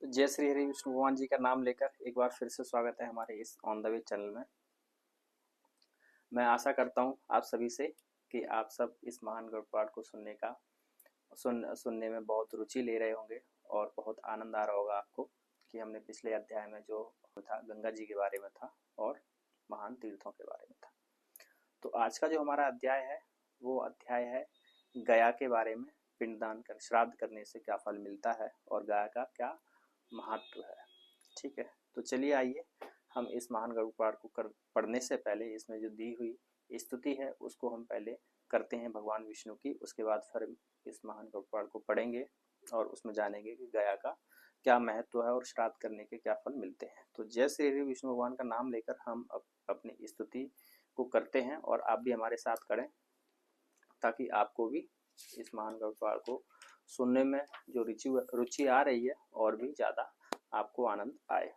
तो जय श्री हरि विष्णु भगवान जी का नाम लेकर एक बार फिर से स्वागत है हमारे इस ऑन द वे चैनल में। मैं आशा करता हूँ आप सभी से कि आप सब इस महान गरुड़ पाठ को सुनने में बहुत रुचि ले रहे होंगे और बहुत आनंद आ रहा होगा आपको कि हमने पिछले अध्याय में जो था गंगा जी के बारे में था और महान तीर्थों के बारे में था। तो आज का जो हमारा अध्याय है वो अध्याय है गया के बारे में। पिंडदान कर श्राद्ध करने से क्या फल मिलता है और गया का क्या महत्व है। ठीक है, तो चलिए आइए हम इस महान गरुड़ पाठ को पढ़ने से पहले इसमें जो दी हुई स्तुति है उसको हम पहले करते हैं भगवान विष्णु की। उसके बाद फिर इस महान गरुड़ पाठ को पढ़ेंगे और उसमें जानेंगे कि गया का क्या महत्व है और श्राद्ध करने के क्या फल मिलते हैं। तो जय श्री हरि विष्णु भगवान का नाम लेकर हम अपनी स्तुति को करते हैं और आप भी हमारे साथ करें ताकि आपको भी इस महान गरुड़ पाठ को सुनने में जो रुचि आ रही है और भी ज्यादा आपको आनंद आए।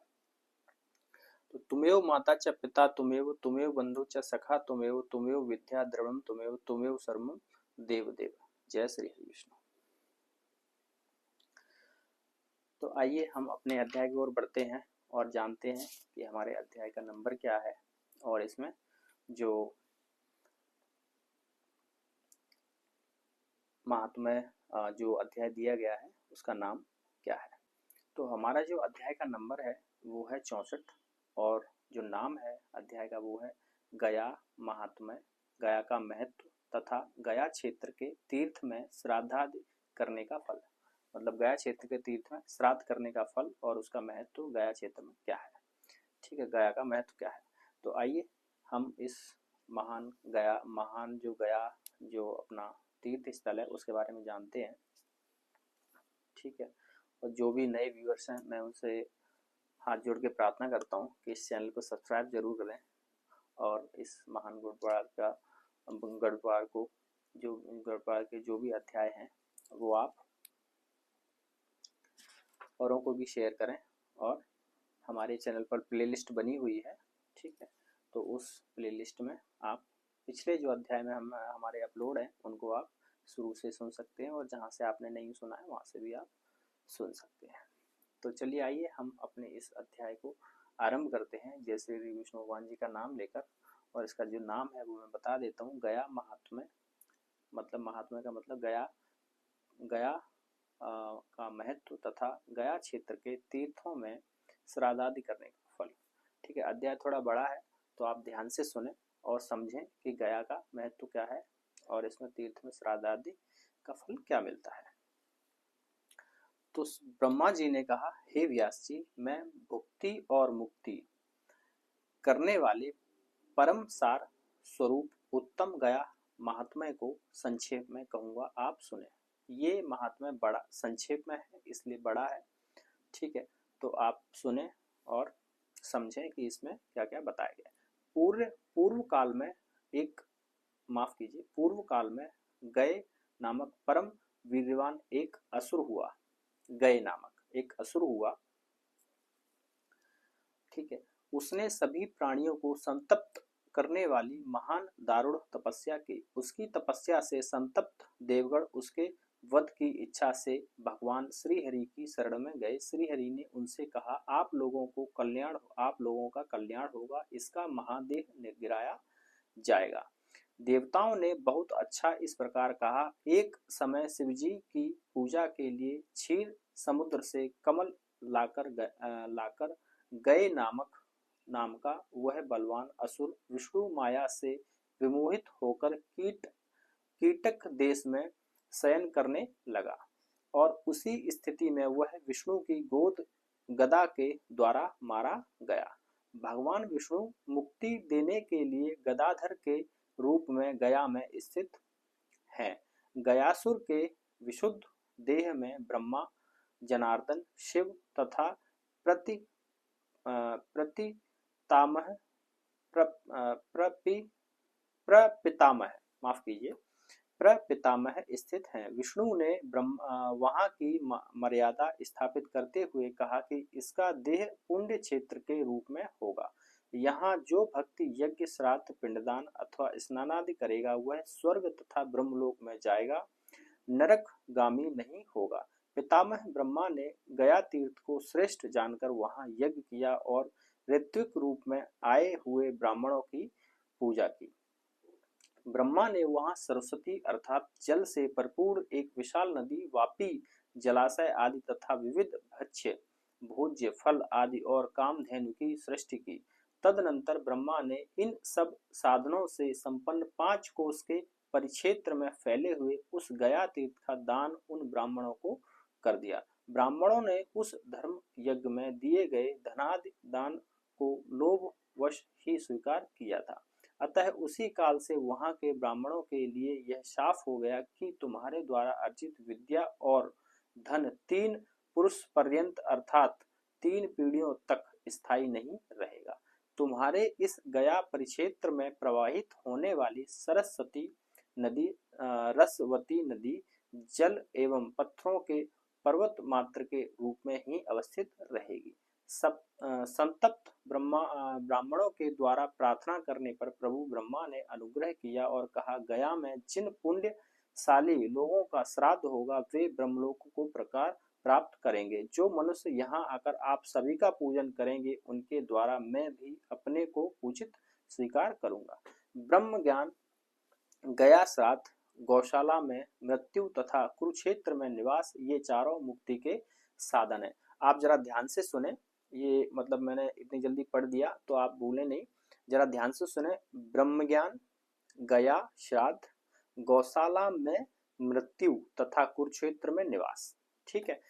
तो तुमेव माता च पिता तुमेव बंधु च सखा तुमेव विद्या द्रवम तुमेव सर्वम देव देव। जय श्री हरि विष्णु। तो आइए हम अपने अध्याय की ओर बढ़ते हैं और जानते हैं कि हमारे अध्याय का नंबर क्या है और इसमें जो महात्म्य जो अध्याय दिया गया है उसका नाम क्या है। तो हमारा जो अध्याय का नंबर है वो है 64 और जो नाम है अध्याय का वो है गया महात्म्य, गया का महत्व तथा गया क्षेत्र के तीर्थ में श्राद्धादि करने का फल। मतलब गया क्षेत्र के तीर्थ में श्राद्ध करने का फल और उसका महत्व गया क्षेत्र में क्या है। ठीक है, गया का महत्व क्या है। तो आइए हम इस महान जो अपना तीर्थ स्थल है उसके बारे में जानते हैं। ठीक है, और जो भी नए व्यूअर्स हैं मैं उनसे हाथ जोड़ के प्रार्थना करता हूँ कि इस चैनल को सब्सक्राइब जरूर करें और इस महान गरुड़ पाठ के जो भी अध्याय हैं वो आप औरों को भी शेयर करें। और हमारे चैनल पर प्लेलिस्ट बनी हुई है, ठीक है, तो उस प्लेलिस्ट में आप पिछले जो अध्याय में हमारे अपलोड हैं उनको आप शुरू से सुन सकते हैं और जहाँ से आपने नहीं सुना है वहाँ से भी आप सुन सकते हैं। तो चलिए आइए हम अपने इस अध्याय को आरंभ करते हैं जय श्री विष्णु भगवान जी का नाम लेकर। और इसका जो नाम है वो मैं बता देता हूँ। गया महात्म्य, मतलब महात्म्य का मतलब गया का महत्व तथा गया क्षेत्र के तीर्थों में श्राद्धादि करने का फल। ठीक है, अध्याय थोड़ा बड़ा है तो आप ध्यान से सुने और समझें कि गया का महत्व क्या है और इसमें तीर्थ में श्राद्धादि का फल क्या मिलता है। तो ब्रह्मा जी ने कहा, हे व्यास जी, मैं भुक्ति और मुक्ति करने वाले परम सार स्वरूप उत्तम गया महात्म्य को संक्षेप में कहूंगा, आप सुने। ये महात्म्य बड़ा संक्षेप में है इसलिए बड़ा है। ठीक है, तो आप सुने और समझें कि इसमें क्या क्या बताया गया। पूर्व काल में पूर्व काल में गए नामक परम वीर्यवान एक असुर हुआ। गए नामक एक असुर हुआ। ठीक है, उसने सभी प्राणियों को संतप्त करने वाली महान दारुण तपस्या की। उसकी तपस्या से संतप्त देवगण उसके वध की इच्छा से भगवान श्री हरि की शरण में गए। श्री हरि ने उनसे कहा, आप लोगों का कल्याण होगा, इसका महादेह गिराया जाएगा। देवताओं ने बहुत अच्छा इस प्रकार कहा। एक समय शिवजी की पूजा के लिए क्षीर समुद्र से कमल लाकर गए नाम का वह बलवान असुर विष्णु माया से विमोहित होकर कीटक देश में शयन करने लगा और उसी स्थिति में वह विष्णु की गोद गदा के द्वारा मारा गया। भगवान विष्णु मुक्ति देने के लिए गदाधर के रूप में गया में स्थित हैं। गयासुर के विशुद्ध देह में ब्रह्मा, जनार्दन, शिव तथा प्रपितामह स्थित हैं। विष्णु ने वहां की मर्यादा स्थापित करते हुए कहा कि इसका देह पुण्य क्षेत्र के रूप में होगा। यहाँ जो भक्ति यज्ञ श्राद्ध पिंडदान अथवा स्नानादि करेगा वह स्वर्ग तथा ब्रह्मलोक में जाएगा, नरक गामी नहीं होगा। पितामह ब्रह्मा ने गया तीर्थ को श्रेष्ठ जानकर वहां यज्ञ किया और ऋत्विक रूप में आए हुए ब्राह्मणों की पूजा की। ब्रह्मा ने वहां सरस्वती अर्थात जल से भरपूर एक विशाल नदी, वापी जलाशय आदि तथा विविध भक्ष्य भोज्य फल आदि और कामधेनु की सृष्टि की। तदनंतर ब्रह्मा ने इन सब साधनों से संपन्न 5 कोस के परिक्षेत्र में फैले हुए उस गया तीर्थ का दान उन ब्राह्मणों को कर दिया। ब्राह्मणों ने उस धर्म यज्ञ में दिए गए धनादि दान को लोभवश ही स्वीकार किया था। अतः उसी काल से वहां के ब्राह्मणों के लिए यह साफ हो गया कि तुम्हारे द्वारा अर्जित विद्या और धन 3 पुरुष पर्यंत अर्थात 3 पीढ़ियों तक स्थायी नहीं रहेगा। तुम्हारे इस गया परिक्षेत्र में प्रवाहित होने वाली सरस्वती नदी, रसवती नदी जल एवं पत्थरों के पर्वत मात्र के रूप में ही अवस्थित रहेगी। संतप्त ब्राह्मणों के द्वारा प्रार्थना करने पर प्रभु ब्रह्मा ने अनुग्रह किया और कहा, गया में जिन पुण्यशाली लोगों का श्राद्ध होगा वे ब्रह्मलोक को प्रकार प्राप्त करेंगे। जो मनुष्य यहाँ आकर आप सभी का पूजन करेंगे उनके द्वारा मैं भी अपने को पूजित स्वीकार करूंगा। ब्रह्म ज्ञान, गया श्राद्ध, गौशाला में मृत्यु तथा कुरुक्षेत्र में निवास, ये चारों मुक्ति के साधन है। आप जरा ध्यान से सुने, ये मतलब मैंने इतनी जल्दी पढ़ दिया तो आप भूले नहीं, जरा ध्यान से सुने। ब्रह्म ज्ञान, गया श्राद्ध, गौशाला में मृत्यु तथा कुरुक्षेत्र में निवास, ठीक है,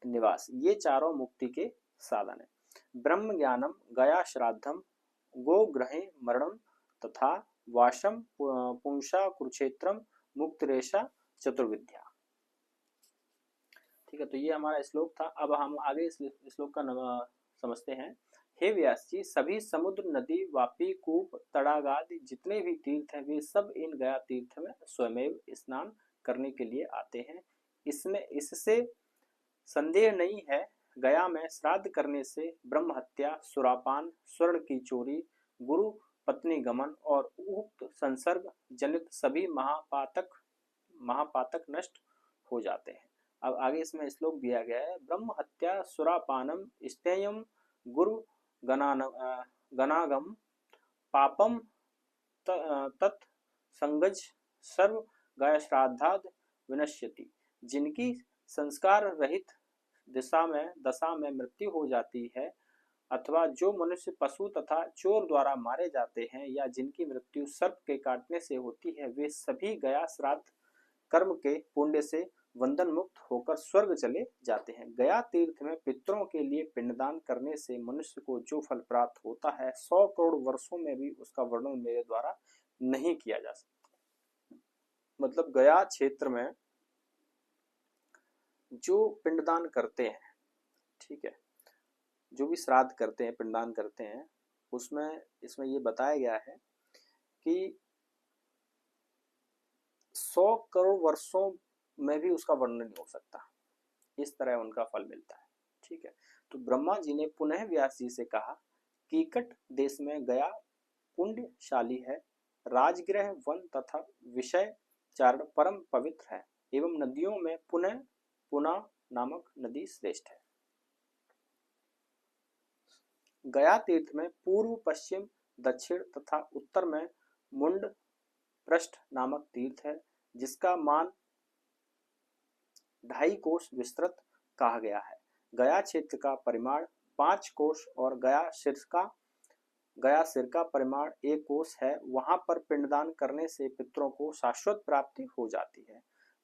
निवास, ये चारों मुक्ति के साधन है। ब्रह्म ज्ञानम गया श्राद्धम गोग्रहे मरणम तथा वाशम पुंसा कुरुक्षेत्रम मुक्तरेशा चतुर्विद्या। ठीक है, तो ये हमारा श्लोक था। अब हम आगे इस श्लोक का समझते हैं। हे व्यास जी, सभी समुद्र, नदी, वापी, कूप, तड़ाग आदि जितने भी तीर्थ हैं वे सब इन गया तीर्थ में स्वयं स्नान करने के लिए आते हैं। इससे संदेह नहीं है, गया में श्राद्ध करने से ब्रह्म हत्या, सुरापान, स्वर्ण की चोरी, गुरु पत्नी गमन और उक्त संसर्ग जनित सभी महापातक नष्ट हो जाते हैं। अब आगे इसमें श्लोक दिया गया है। ब्रह्म हत्या सुरापानम स्तेयम गुरु गणागम पापम तत् संगज सर्व गया श्राद्धाद विनश्यति। जिनकी संस्कार रहित दशा में मृत्यु हो जाती है अथवा जो मनुष्य पशु तथा चोर द्वारा मारे जाते हैं या जिनकी मृत्यु सर्प के काटने से होती है, वे सभी गया श्राद्ध कर्म के पुण्य से बंधन मुक्त होकर स्वर्ग चले जाते हैं। गया तीर्थ में पितरों के लिए पिंडदान करने से मनुष्य को जो फल प्राप्त होता है 100 करोड़ वर्षों में भी उसका वर्णन मेरे द्वारा नहीं किया जा सकता। मतलब गया क्षेत्र में जो पिंडदान करते हैं, ठीक है, जो भी श्राद्ध करते हैं, पिंडदान करते हैं, उसमें इसमें ये बताया गया है कि 100 करोड़ वर्षों में भी उसका वर्णन नहीं हो सकता, इस तरह उनका फल मिलता है। ठीक है, तो ब्रह्मा जी ने पुनः व्यास जी से कहा, कीकट देश में गया पुण्यशाली है, राजगृह वन तथा विषय चारण परम पवित्र है एवं नदियों में पुना नामक नदी श्रेष्ठ है। गया तीर्थ में पूर्व, पश्चिम, दक्षिण तथा उत्तर में मुंड पृष्ठ नामक तीर्थ है, जिसका मान 2.5 कोश विस्तृत कहा गया है। गया क्षेत्र का परिमाण 5 कोश और गया सिर का परिमाण 1 कोश है। वहां पर पिंडदान करने से पितरों को शाश्वत प्राप्ति हो जाती है।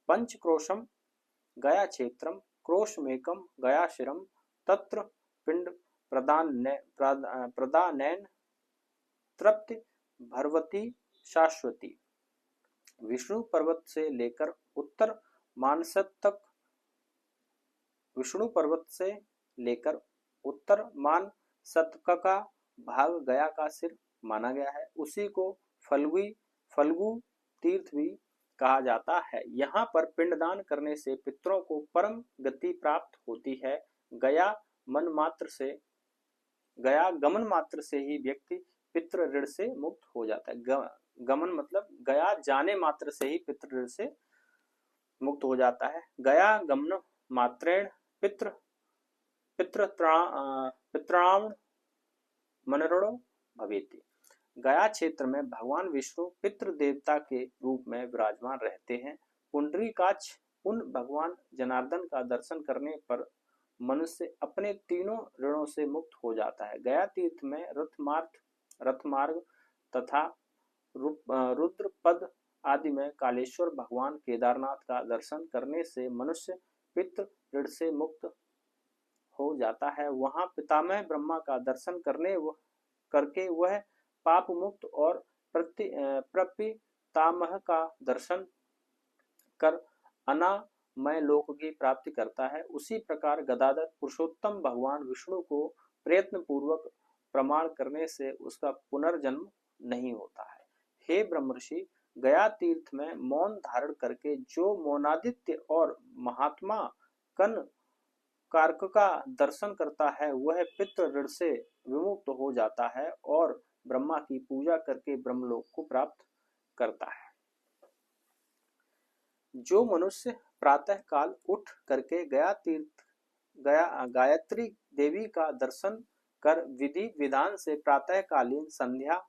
पंचक्रोशम गया क्षेत्रम क्रोशमेकम गया शिरम तत्र पिंड प्रदानैन तृप्ति भरवती शाश्वती। विष्णु पर्वत से लेकर उत्तर मानसतक का भाग गया का सिर माना गया है। उसी को फल्गु तीर्थ भी कहा जाता है। यहाँ पर पिंडदान करने से पितरों को परम गति प्राप्त होती है। गया गमन मात्र से ही व्यक्ति पितृ ऋण से मुक्त हो जाता है। गमन मतलब गया जाने मात्र से ही पितृ ऋण से मुक्त हो जाता है। गया मात्रेण पितृ पितृणाम मनरणो भवेति। गया क्षेत्र में भगवान विष्णु पितृ देवता के रूप में विराजमान रहते हैं। पुंडरीकाक्ष उन भगवान जनार्दन का दर्शन करने पर मनुष्य अपने तीनों ऋणों से मुक्त हो जाता है। गया तीर्थ में रथमार्ग तथा रुद्रपद आदि में कालेश्वर भगवान केदारनाथ का दर्शन करने से मनुष्य पितृ ऋण से मुक्त हो जाता है। वहां पितामह ब्रह्मा का दर्शन करके वह पाप मुक्त और प्रपितामह का दर्शन कर अनामय लोक की प्राप्ति करता है। उसी प्रकार गदाधर पुरुषोत्तम भगवान विष्णु को प्रयत्न पूर्वक प्रमाण करने से उसका पुनर्जन्म नहीं होता है। हे ब्रह्मर्षि, गया तीर्थ में मौन धारण करके जो मौनादित्य और महात्मा कन कारक का दर्शन करता है वह पितृ ऋण से विमुक्त हो जाता है और ब्रह्मा की पूजा करके ब्रह्मलोक को प्राप्त करता है। जो मनुष्य प्रातः काल उठ करके गायत्री देवी का दर्शन कर विधि विधान से प्रातः कालीन संध्या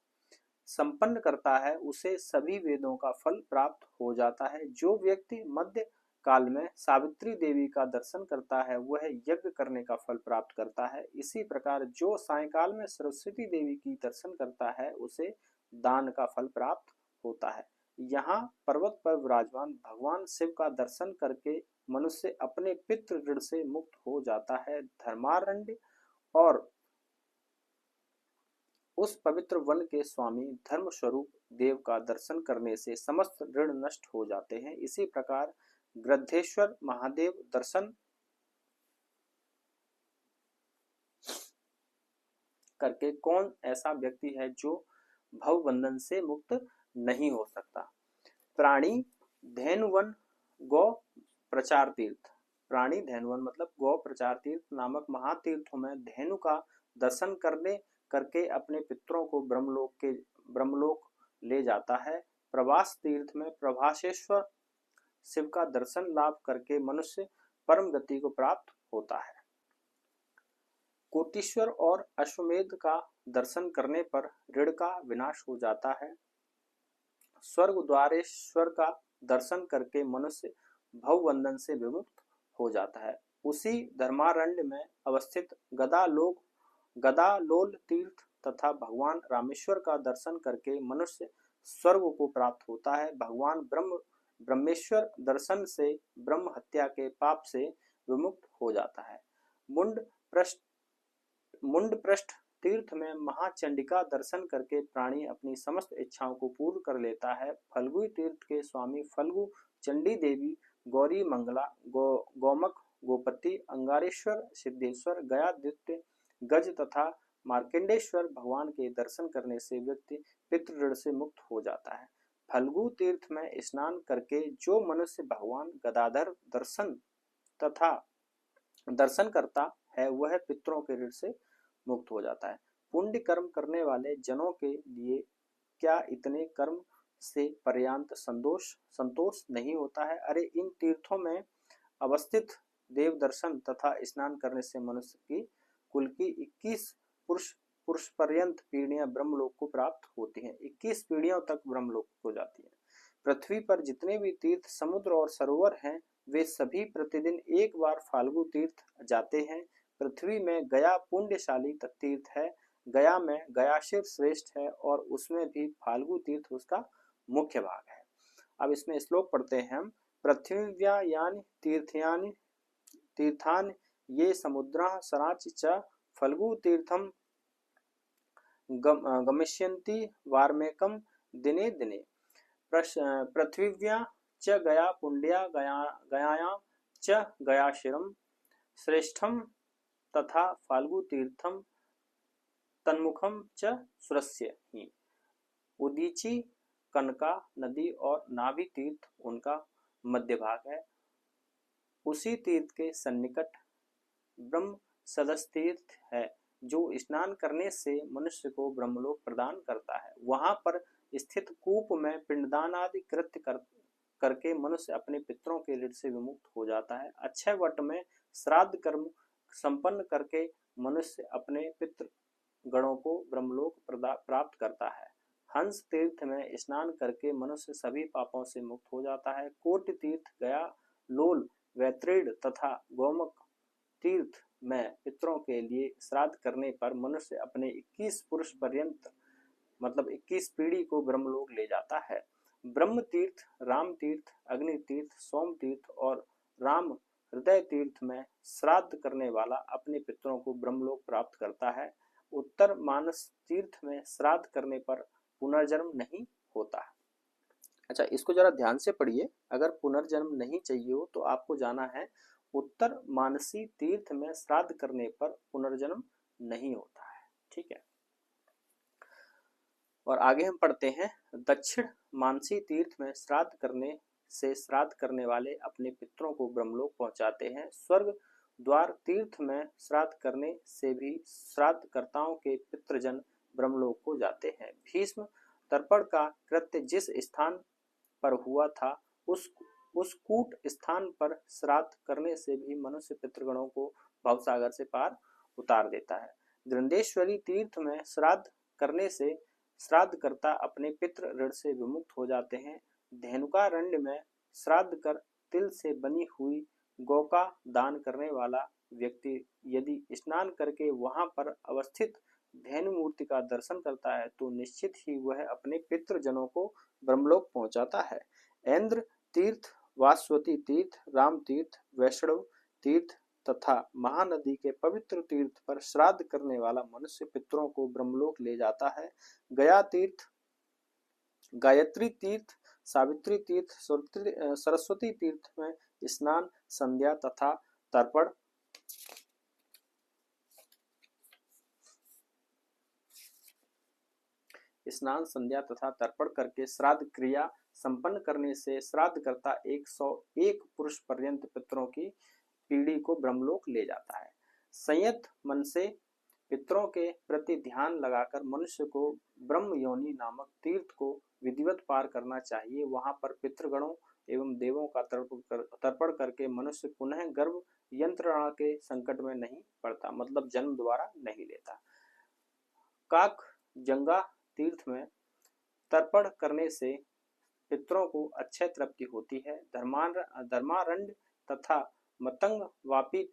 संपन्न करता है उसे सभी वेदों का फल प्राप्त हो जाता है। जो व्यक्ति मध्य काल में सावित्री देवी का दर्शन करता है वह यज्ञ करने का फल प्राप्त करता है। इसी प्रकार जो सायंकाल में सरस्वती देवी की दर्शन करता है उसे दान का फल प्राप्त होता है। यहाँ पर्वत पर विराजमान भगवान शिव का दर्शन करके मनुष्य अपने पितृ ऋण से मुक्त हो जाता है। धर्मारण्य और उस पवित्र वन के स्वामी धर्म स्वरूप देव का दर्शन करने से समस्त ऋण नष्ट हो जाते हैं। इसी प्रकार गृद्धेश्वर महादेव दर्शन करके कौन ऐसा व्यक्ति है जो भव बंधन से मुक्त नहीं हो सकता। प्राणी धेनुवन गौ प्रचार तीर्थ। प्राणी धेनुवन मतलब गौ प्रचार तीर्थ नामक महातीर्थों में धेनु का दर्शन करके अपने पितरों को ब्रह्मलोक ले जाता है। प्रभास तीर्थ में प्रभासेश्वर शिव का दर्शन लाभ करके मनुष्य परम गति को प्राप्त होता है। कोटीश्वर और अश्वमेध का दर्शन करने पर ऋण का विनाश हो जाता है। स्वर्ग द्वारेश्वर का दर्शन करके मनुष्य भवबंधन से विमुक्त हो जाता है। उसी धर्मारण्य में अवस्थित गदालोल तीर्थ तथा भगवान रामेश्वर का दर्शन करके मनुष्य स्वर्ग को प्राप्त होता है। भगवान ब्रह्मेश्वर दर्शन से ब्रह्म हत्या के पाप से विमुक्त हो जाता है। मुंडपृष्ठ तीर्थ में महाचंडिका दर्शन करके प्राणी अपनी समस्त इच्छाओं को पूर्ण कर लेता है। फल्गु तीर्थ के स्वामी फल्गु चंडी देवी, गौरी मंगला, गौमक, गोपति, अंगारेश्वर, सिद्धेश्वर, गयादित्य, गज तथा मार्कंडेश्वर भगवान के दर्शन करने से व्यक्ति पितृ ऋण से मुक्त हो जाता है। फल्गु तीर्थ में स्नान करके जो मनुष्य भगवान गदाधर दर्शन करता है वह पितरों के ऋण से मुक्त हो जाता है। पुण्य कर्म करने वाले जनों के लिए क्या इतने कर्म से पर्यांत संतोष नहीं होता है। अरे इन तीर्थों में अवस्थित देव दर्शन तथा स्नान करने से मनुष्य की कुल की 21 पुरुष पर्यंत पीढ़ियां ब्रह्मलोक को प्राप्त होती हैं। 21 पीढ़ियों तक ब्रह्मलोक हो जाती है। पृथ्वी पर जितने भी तीर्थ, समुद्र और सरोवर हैं वे सभी प्रतिदिन एक बार फाल्गु तीर्थ जाते हैं। पृथ्वी में गया पुण्यशाली तीर्थ है। गया में गयाशिव श्रेष्ठ है और उसमें भी फाल्गु तीर्थ उसका मुख्य भाग है। अब इसमें श्लोक पढ़ते हैं हम। पृथ्व्यानि तीर्थानि ये समुद्राः सराच च फल्गु तीर्थम गमिष्यन्ति वार्मेकं दिने दिने। पृथिव्या च गया पुण्या गयायां च गयाशिरम श्रेष्ठम तथा फाल्गु तीर्थम तन्मुखम च सुरस्य ही। उदीची कनका नदी और नाभि तीर्थ उनका मध्य भाग है। उसी तीर्थ के सन्निकट ब्रह्म सदस्य तीर्थ है जो स्नान करने से मनुष्य को ब्रह्मलोक प्रदान करता है। वहां पर स्थित कूप में पिंडदान आदि कृत्य करके मनुष्य अपने पितरों के ऋण से विमुक्त हो जाता है। अक्षय वट में श्राद्ध कर्म संपन्न करके मनुष्य अपने पितृ गणों को ब्रह्मलोक प्राप्त करता है। हंस तीर्थ में स्नान करके मनुष्य सभी पापों से मुक्त हो जाता है। कोटि तीर्थ, गया, लोल, वैतृण तथा गोमक तीर्थ में पितरों के लिए श्राद्ध करने पर मनुष्य अपने 21 पुरुष पर्यंत मतलब 21 पीढ़ी को ब्रह्मलोक ले जाता है। ब्रह्म तीर्थ, राम तीर्थ, अग्नि तीर्थ, सोम तीर्थ और राम हृदय तीर्थ में श्राद्ध करने वाला अपने पितरों को ब्रह्मलोक प्राप्त करता है। उत्तर मानस तीर्थ में श्राद्ध करने पर पुनर्जन्म नहीं होता। अच्छा, इसको जरा ध्यान से पढ़िए। अगर पुनर्जन्म नहीं चाहिए हो तो आपको जाना है उत्तर मानसी तीर्थ में श्राद्ध करने पर पुनर्जन्म नहीं होता है। ठीक है, और आगे हम पढ़ते हैं। दक्षिण मानसी तीर्थ में श्राद्ध करने से श्राद्ध करने वाले अपने पितरों को ब्रह्मलोक पहुंचाते हैं। स्वर्ग द्वार तीर्थ में श्राद्ध करने से भी श्राद्धकर्ताओं के पितृजन ब्रह्मलोक को जाते हैं। भीष्म तर्पण का कृत्य जिस स्थान पर हुआ था उस कूट स्थान पर श्राद्ध करने से भी मनुष्य पितृगणों को भवसागर से पार उतार देता है। दृंदेश्वरी तीर्थ में श्राद्ध करने से श्राद्धकर्ता अपने पितृ ऋण से विमुक्त हो जाते हैं। धेनुकारण्य में श्राद्ध कर तिल से बनी हुई गौ का दान करने वाला व्यक्ति यदि स्नान करके वहां पर अवस्थित धेनु मूर्ति का दर्शन करता है तो निश्चित ही वह अपने पितृजनों को ब्रह्मलोक पहुंचाता है। ऐन्द्र तीर्थ, वासवती तीर्थ, राम तीर्थ, वैष्णव तीर्थ तथा महानदी के पवित्र तीर्थ पर श्राद्ध करने वाला मनुष्य पितरों को ब्रह्मलोक ले जाता है। गया तीर्थ, गायत्री तीर्थ, सावित्री तीर्थ, सरस्वती तीर्थ में स्नान, संध्या तथा तर्पण करके श्राद्ध क्रिया संपन्न करने से श्राद्धकर्ता 101 पुरुष पर्यंत पितरों की पीढ़ी को ब्रह्मलोक ले जाता है। संयत मन से पितरों के प्रति ध्यान लगाकर मनुष्य को ब्रह्म योनि नामक तीर्थ को विधिवत पार करना चाहिए। वहां पर पितृगणों एवं देवों का तर्पण करके मनुष्य पुनः गर्भ यंत्रणा के संकट में नहीं पड़ता, मतलब जन्म दोबारा नहीं लेता। काक जंगा तीर्थ में तर्पण करने से पितरों को अक्षय तृप्ति होती है। धर्मारण्य तथा मतंग वापी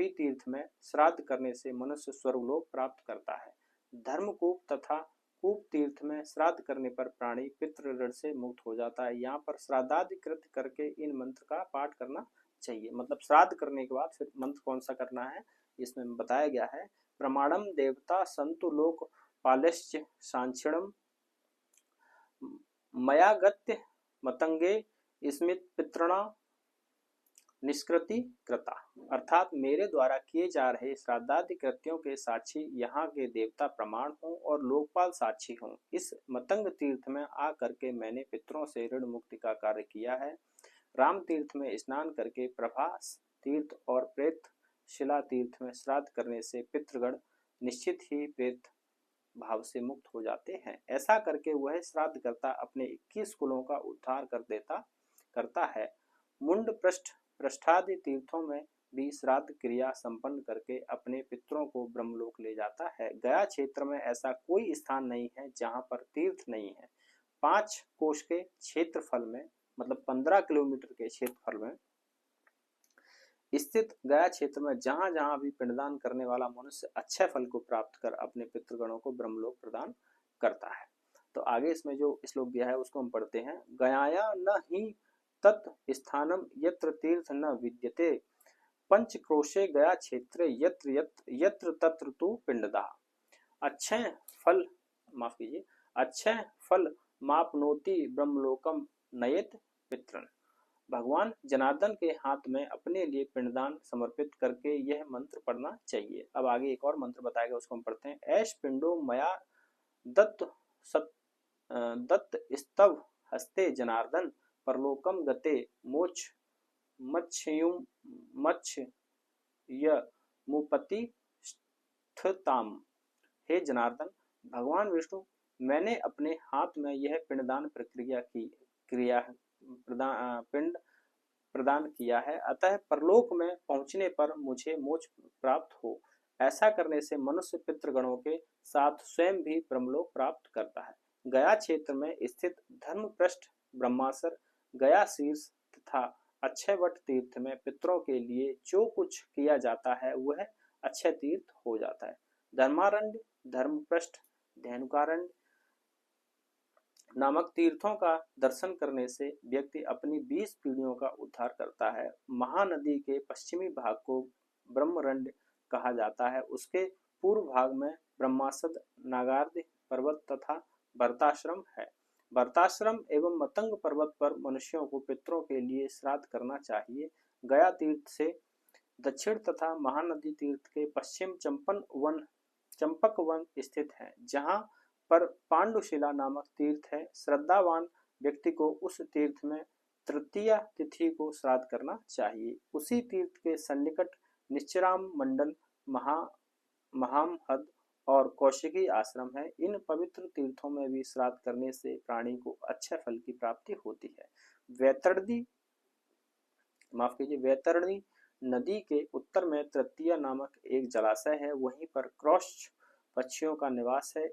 तीर्थ में श्राद्ध करने से मनुष्य स्वर्गलोक प्राप्त करता है। धर्मकूप तथा कूप तीर्थ में श्राद्ध करने पर प्राणी पितृ ऋण से मुक्त हो जाता है। यहाँ पर श्राद्धादि कृत्य करके इन मंत्र का पाठ करना चाहिए। मतलब श्राद्ध करने के बाद फिर मंत्र कौन सा करना है इसमें बताया गया है। प्रमाणम देवता संतु लोक पालश्च सांक्षिणम मयागत्य मतंगे स्मित पितृणा निष्कृति कृता, अर्थात मेरे द्वारा किए जा रहे श्राद्धादि कृत्यों के साक्षी यहाँ के देवता प्रमाण हों और लोकपाल साक्षी हों। इस मतंग तीर्थ में आकर के मैंने पितरों से ऋण मुक्ति का कार्य किया है। राम तीर्थ में स्नान करके प्रभास तीर्थ और प्रेत शिला तीर्थ में श्राद्ध करने से पितृगण निश्चित ही प्रेत भाव से मुक्त हो जाते हैं। ऐसा करके वह श्राद्धकर्ता अपने 21 कुलों का उद्धार करता है। मुंड पृष्ठादि तीर्थों में भी श्राद्ध क्रिया संपन्न करके अपने पितरों को ब्रह्मलोक ले जाता है। गया क्षेत्र में ऐसा कोई स्थान नहीं है जहां पर तीर्थ नहीं है। 5 कोश के क्षेत्रफल में, मतलब 15 किलोमीटर के क्षेत्रफल में स्थित गया क्षेत्र में जहां जहां भी पिंडदान करने वाला मनुष्य अच्छे फल को प्राप्त कर अपने पितृगणों को ब्रह्मलोक प्रदान करता है। तो आगे इसमें जो श्लोक दिया है उसको हम पढ़ते हैं। गयाया न ही तत् स्थानम यत्र तीर्थ न विद्यते, पंचक्रोशे गया क्षेत्रे यत्र तत्र तु पिंडदा। अच्छे फल मापनोति ब्रह्मलोकम नयेत पितृन। भगवान जनार्दन के हाथ में अपने लिए पिंडदान समर्पित करके यह मंत्र पढ़ना चाहिए। अब आगे एक और मंत्र बताएगा, उसको हम पढ़ते हैं। ऐश पिंडो मया दत्त स्तव हस्ते जनार्दन, परलोकम गते मोक्ष मुपति स्थिताम। हे जनार्दन, भगवान विष्णु, मैंने अपने हाथ में यह पिंडदान प्रक्रिया पिंड प्रदान किया है, अतः परलोक में पहुंचने पर मुझे मोक्ष प्राप्त हो। ऐसा करने से मनुष्य पितृगणों के साथ स्वयं भी ब्रह्मलोक प्राप्त करता है। गया क्षेत्र में स्थित धर्मपृष्ठ ब्रह्मासर, गया शीर्ष तथा अक्षयवट तीर्थ में पितरों के लिए जो कुछ किया जाता है वह अक्षय तीर्थ हो जाता है। धर्मारण्य, धर्मपृष्ठ, धेनुकारण्य नामक तीर्थों का दर्शन करने से व्यक्ति अपनी 20 पीढ़ियों का उद्धार करता है। महानदी के पश्चिमी भाग को ब्रह्मरण्य कहा जाता है। उसके पूर्व भाग में ब्रह्मासद, नागार्ध पर्वत तथा भरताश्रम है। भरताश्रम एवं मतंग पर्वत पर मनुष्यों को पितरों के लिए श्राद्ध करना चाहिए। गया तीर्थ से दक्षिण तथा महानदी तीर्थ के पश्चिम चंपक वन स्थित है, जहाँ पर पांडुशिला नामक तीर्थ है। श्रद्धावान व्यक्ति को उस तीर्थ में तृतीया तिथि को श्राद्ध करना चाहिए। उसी तीर्थ के सन्निकट निश्चिराम मंडल, महामहद और कौशिकी आश्रम है। इन पवित्र तीर्थों में भी श्राद्ध करने से प्राणी को अच्छे फल की प्राप्ति होती है। वैतरणी नदी के उत्तर में तृतीया नामक एक जलाशय है, वहीं पर क्रॉस पक्षियों का निवास है।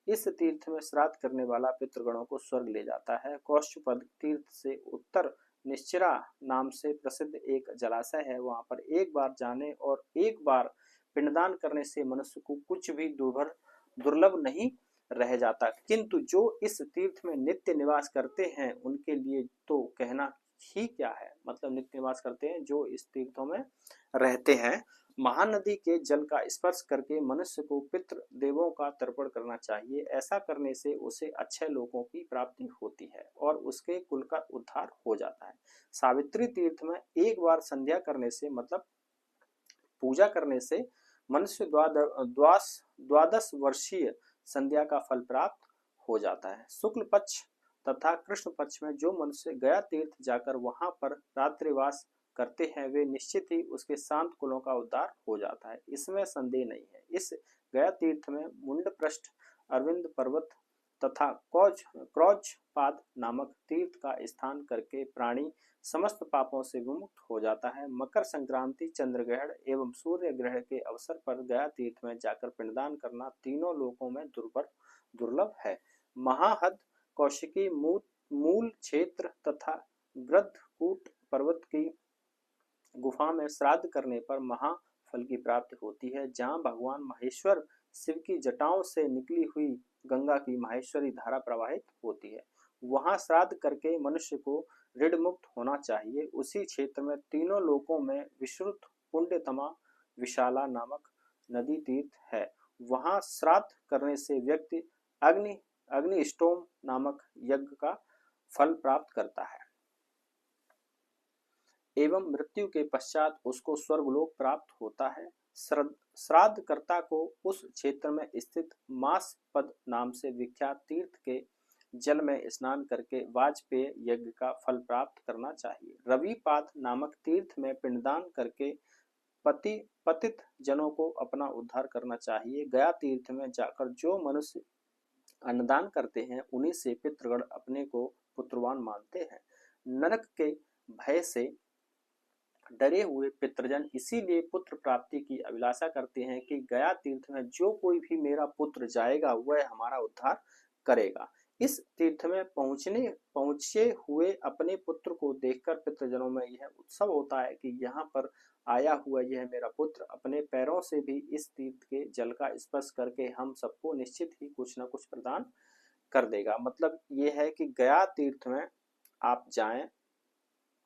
इस तीर्थ में श्राद्ध करने वाला पितृगणों को स्वर्ग ले जाता है। कौशपद तीर्थ से उत्तर निश्चिरा नाम से प्रसिद्ध एक जलाशय है, वहां पर एक बार जाने और एक बार पिंडदान करने से मनुष्य को कुछ भी दुर्लभ नहीं रह जाता, किंतु जो इस तीर्थ में नित्य निवास करते हैं उनके लिए तो कहना ही क्या है। मतलब नित्य निवास करते हैं जो इस तीर्थों में रहते हैं। महानदी के जल का स्पर्श करके मनुष्य को पितृ देवों का तर्पण करना चाहिए। ऐसा करने से उसे अच्छे लोगों की प्राप्ति होती है और उसके कुल का उद्धार हो जाता है। सावित्री तीर्थ में एक बार संध्या करने से, मतलब पूजा करने से मनुष्य द्वादश वर्षीय संध्या का फल प्राप्त हो जाता है। शुक्ल पक्ष तथा कृष्ण पक्ष में जो मनुष्य गया तीर्थ जाकर वहां पर रात्रिवास करते हैं वे निश्चित ही उसके शांत कुलों का उद्धार हो जाता है, इसमें संदेह नहीं है। इस गया तीर्थ में मुंडपृष्ठ, अरविंद पर्वत तथा क्रौचपाद नामक तीर्थ का स्थान करके प्राणी समस्त पापों से विमुक्त हो जाता है। मकर संक्रांति, चंद्र ग्रहण एवं सूर्य ग्रहण के अवसर पर गया तीर्थ में जाकर पिंडदान करना तीनों लोकों में दुर्लभ है। महाहद, कौशिकी मूल क्षेत्र तथा गृद्धकूट पर्वत की गुफा में श्राद्ध करने पर महाफल की प्राप्ति होती है, जहाँ भगवान महेश्वर शिव की जटाओं से निकली हुई गंगा की माहेश्वरी धारा प्रवाहित होती है। वहां श्राद्ध करके मनुष्य को ऋण मुक्त होना चाहिए। उसी क्षेत्र में तीनों लोकों में विश्रुत पुण्यतमा विशाला नामक नदी तीर्थ है। वहां श्राद्ध करने से व्यक्ति अग्निष्टोम नामक यज्ञ का फल प्राप्त करता है एवं मृत्यु के पश्चात उसको स्वर्गलोक प्राप्त होता है। श्राद्धकर्ता को उस क्षेत्र में स्थित मासपद नाम से विख्यात तीर्थ के जल में स्नान करके वाजपेय यज्ञ का फल प्राप्त करना चाहिए। रविपाद नामक तीर्थ में पिंडदान करके पतित जनों को अपना उद्धार करना चाहिए। गया तीर्थ में जाकर जो मनुष्य अन्नदान करते हैं उन्हीं से पितृगण अपने को पुत्रवान मानते हैं। नरक के भय से डरे हुए पितृजन इसीलिए पुत्र प्राप्ति की अभिलाषा करते हैं कि गया तीर्थ में जो कोई भी मेरा पुत्र जाएगा वह हमारा उद्धार करेगा। इस तीर्थ में पहुंचे हुए अपने पुत्र को देखकर पितृजनों में यह उत्सव होता है कि यहाँ पर आया हुआ यह मेरा पुत्र अपने पैरों से भी इस तीर्थ के जल का स्पर्श करके हम सबको निश्चित ही कुछ न कुछ प्रदान कर देगा। मतलब ये है कि गया तीर्थ में आप जाएं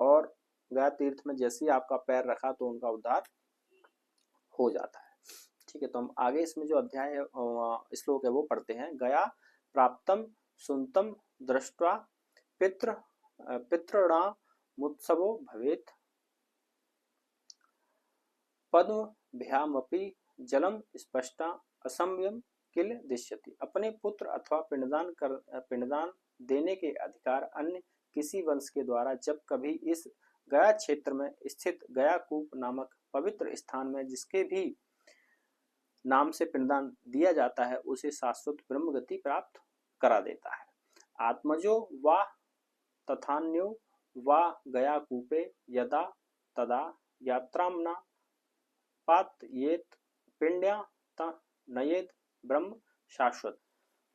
और गया तीर्थ में जैसे ही आपका पैर रखा तो उनका उद्धार हो जाता है। ठीक है, तो हम आगे इसमें जो अध्याय है श्लोक है वो पढ़ते हैं। गया प्राप्तम सुनतम दृष्ट्वा पितृणामुत्सवो भवेत् पद्मभ्यामपि जलम स्पष्टा असंयम किल दृश्यति। अपने पुत्र अथवा पिंडदान देने के अधिकार अन्य किसी वंश के द्वारा जब कभी इस गया क्षेत्र में स्थित गया कूप नामक पवित्र स्थान में जिसके भी नाम से पिंडदान दिया जाता है उसे शाश्वत ब्रह्म गति प्राप्त करा देता है। आत्मजो वा तथान्यो वा गया कूपे यदा तदा यात्राम्ना पातयेत पिंड्या नयेद ब्रह्म शाश्वत।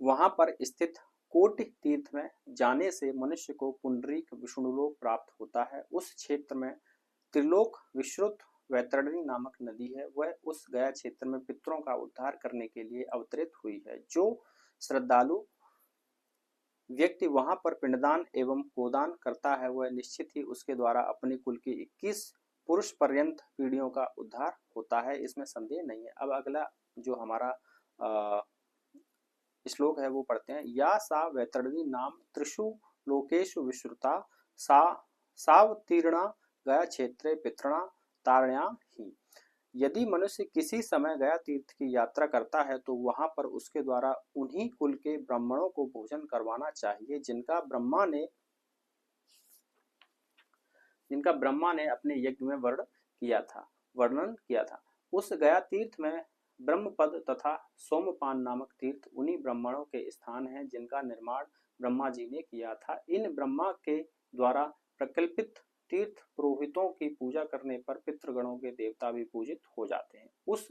वहां पर स्थित कोटि तीर्थ में जाने से मनुष्य को पुंडरीक विष्णुलोक प्राप्त होता है। उस क्षेत्र में त्रिलोक विश्रुत वैतरणी नामक नदी है। वह उस गया क्षेत्र में पितरों का उद्धार करने के लिए अवतरित हुई है। जो श्रद्धालु व्यक्ति वहां पर पिंडदान एवं गोदान करता है वह निश्चित ही उसके द्वारा अपने कुल की 21 पुरुष पर्यंत पीढ़ियों का उद्धार होता है, इसमें संदेह नहीं है। अब अगला जो हमारा श्लोक है वो पढ़ते हैं। या सा वैतरणी नाम त्रिषु लोकेषु विश्रुता सा सावतीर्णा गया क्षेत्रे पितृणा तारण्या ही। यदि मनुष्य किसी समय गया तीर्थ की यात्रा करता है तो वहां पर उसके द्वारा उन्हीं कुल के ब्राह्मणों को भोजन करवाना चाहिए जिनका ब्रह्मा ने अपने यज्ञ में वर्णन किया था। उस गया तीर्थ में ब्रह्मपद तथा सोमपान नामक तीर्थ उन्हीं ब्राह्मणों के स्थान हैं जिनका निर्माण ब्रह्मा जी ने किया था। इन ब्रह्मा के द्वारा प्रकल्पित तीर्थ पुरोहितों की पूजा करने पर पितृगणों के देवता भी पूजित हो जाते हैं। उस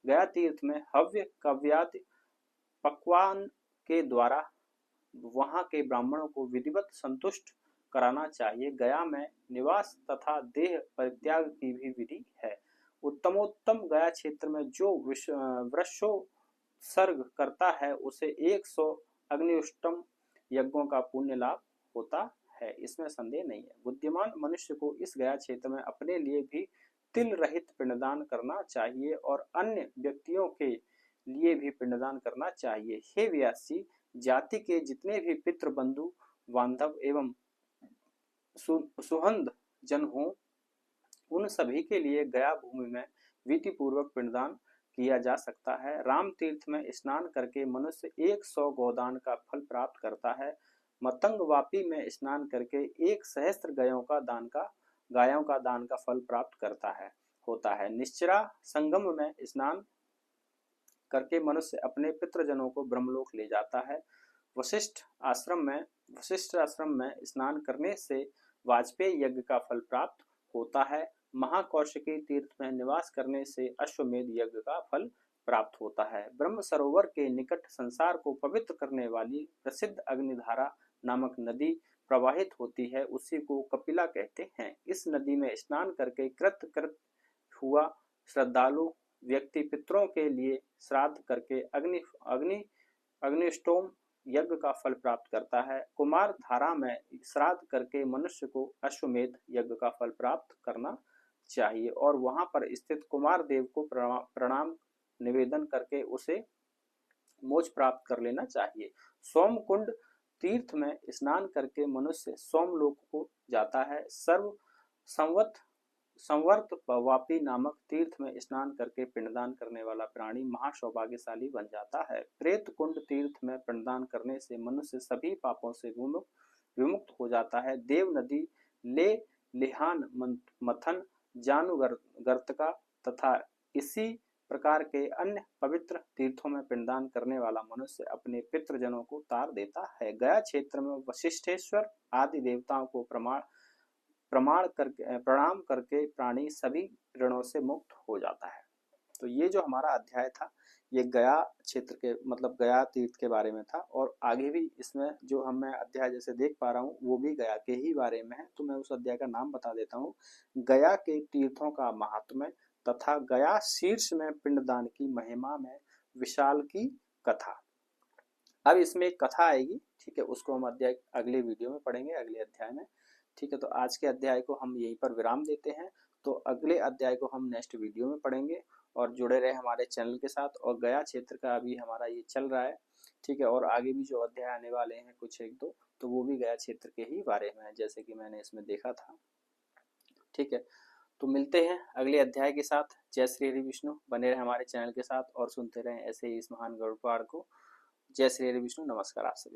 गया तीर्थ में हव्य कव्यादि पकवान के द्वारा वहां के ब्राह्मणों को विधिवत संतुष्ट कराना चाहिए। गया में निवास तथा देह परित्याग की भी विधि है। उत्तमोत्तम गया क्षेत्र में जो वृक्षोत्सर्ग करता है उसे 100 अग्निष्टम यज्ञों का पुण्य लाभ होता है, इसमें संदेह नहीं है। बुद्धिमान मनुष्य को इस गया क्षेत्र में अपने लिए भी तिल रहित पिंडदान करना चाहिए और अन्य व्यक्तियों के लिए भी पिंडदान करना चाहिए। हे व्यास जी, जाति के जितने भी पितृ बंधु बांधव एवं सुहंद जन हो उन सभी के लिए गया भूमि में विधि पूर्वक पिंडदान किया जा सकता है। राम तीर्थ में स्नान करके मनुष्य 100 गोदान का फल प्राप्त करता है। मतंग वापी में स्नान करके 1 सहस्त्र गायों का दान का फल प्राप्त होता है। निश्चरा संगम में स्नान करके मनुष्य अपने पितृजनों को ब्रह्मलोक ले जाता है। वशिष्ठ आश्रम में स्नान करने से वाजपेयी यज्ञ का फल प्राप्त होता है। महाकौशिकी तीर्थ में निवास करने से अश्वमेध यज्ञ का फल प्राप्त होता है। ब्रह्म सरोवर के निकट संसार को पवित्र करने वाली प्रसिद्ध अग्निधारा नामक नदी प्रवाहित होती है, उसी को कपिला कहते हैं। इस नदी में स्नान करके कृत हुआ श्रद्धालु व्यक्ति पितरों के लिए श्राद्ध करके अग्निष्टोम यज्ञ का फल प्राप्त करता है। कुमार धारा में श्राद्ध करके मनुष्य को अश्वमेध यज्ञ का फल प्राप्त करना चाहिए और वहां पर स्थित कुमार देव को प्रणाम निवेदन करके उसे मोक्ष प्राप्त कर लेना चाहिए। सोमकुंड तीर्थ में स्नान करके मनुष्य सोमलोक को जाता है। संवर्त वापी नामक तीर्थ में स्नान करके पिंडदान करने वाला प्राणी महासौभाग्यशाली बन जाता है। प्रेत कुंड तीर्थ में पिंडदान करने से मनुष्य सभी पापों से विमुक्त हो जाता है। देव नदी ले लिहान मथन जानुगर्तका तथा इसी प्रकार के अन्य पवित्र तीर्थों में पिंडदान करने वाला मनुष्य अपने पितृजनों को तार देता है। गया क्षेत्र में वशिष्ठेश्वर आदि देवताओं को प्रणाम करके प्राणी सभी ऋणों से मुक्त हो जाता है। तो ये जो हमारा अध्याय था ये गया क्षेत्र के मतलब गया तीर्थ के बारे में था और आगे भी इसमें जो मैं अध्याय जैसे देख पा रहा हूँ वो भी गया के ही बारे में है। तो मैं उस अध्याय का नाम बता देता हूँ, गया के तीर्थों का महात्म्य तथा गया शीर्ष में पिंडदान की महिमा में विशाल की कथा। अब इसमें एक कथा आएगी, ठीक है, उसको हम अध्याय अगले वीडियो में पढ़ेंगे, अगले अध्याय में, ठीक है। तो आज के अध्याय को हम यहीं पर विराम देते हैं। तो अगले अध्याय को हम नेक्स्ट वीडियो में पढ़ेंगे और जुड़े रहे हमारे चैनल के साथ। और गया क्षेत्र का अभी हमारा ये चल रहा है, ठीक है, और आगे भी जो अध्याय आने वाले हैं कुछ एक दो, तो वो भी गया क्षेत्र के ही बारे में है जैसे कि मैंने इसमें देखा था, ठीक है। तो मिलते हैं अगले अध्याय के साथ। जय श्री हरि विष्णु। बने रहे हमारे चैनल के साथ और सुनते रहें ऐसे ही इस महान गरुड़ पुराण को। जय श्री हरि विष्णु। नमस्कार आप सभी।